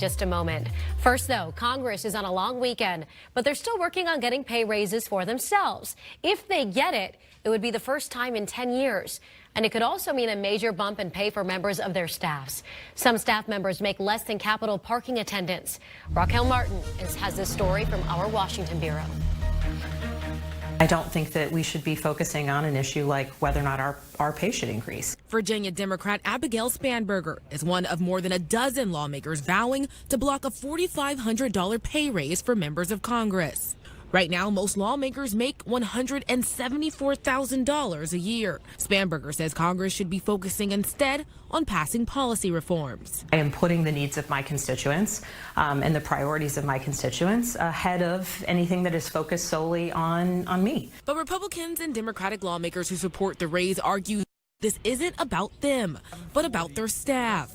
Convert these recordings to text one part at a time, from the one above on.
Just a moment. First, though, Congress is on a long weekend, but they're still working on getting pay raises for themselves. If they get it, it would be the first time in 10 years. And it could also mean a major bump in pay for members of their staffs. Some staff members make less than Capitol parking attendants. Raquel Martin has this story from our Washington bureau. I don't think that we should be focusing on an issue like whether or not our pay should increase. Virginia Democrat Abigail Spanberger is one of more than a dozen lawmakers vowing to block a $4,500 pay raise for members of Congress. Right now, most lawmakers make $174,000 a year. Spanberger says Congress should be focusing instead on passing policy reforms. I am putting the needs of my constituents and the priorities of my constituents ahead of anything that is focused solely on me. But Republicans and Democratic lawmakers who support the raise argue this isn't about them, but about their staff.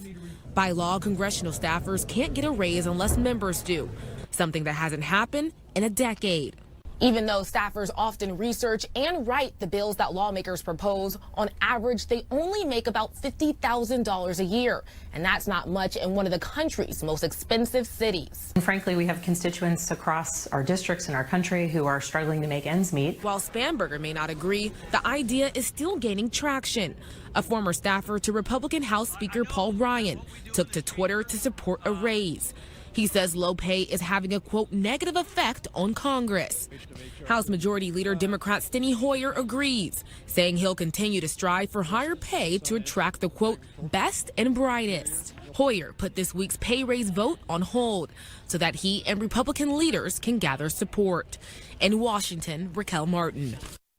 By law, congressional staffers can't get a raise unless members do, something that hasn't happened in a decade. Even though staffers often research and write the bills that lawmakers propose, on average, they only make about $50,000 a year. And that's not much in one of the country's most expensive cities. And frankly, we have constituents across our districts in our country who are struggling to make ends meet. While Spanberger may not agree, the idea is still gaining traction. A former staffer to Republican House Speaker Paul Ryan took to Twitter to support a raise. He says low pay is having a, quote, negative effect on Congress. House Majority Leader Democrat Steny Hoyer agrees, saying he'll continue to strive for higher pay to attract the, quote, best and brightest. Hoyer put this week's pay raise vote on hold so that he and Republican leaders can gather support. In Washington, Raquel Martin.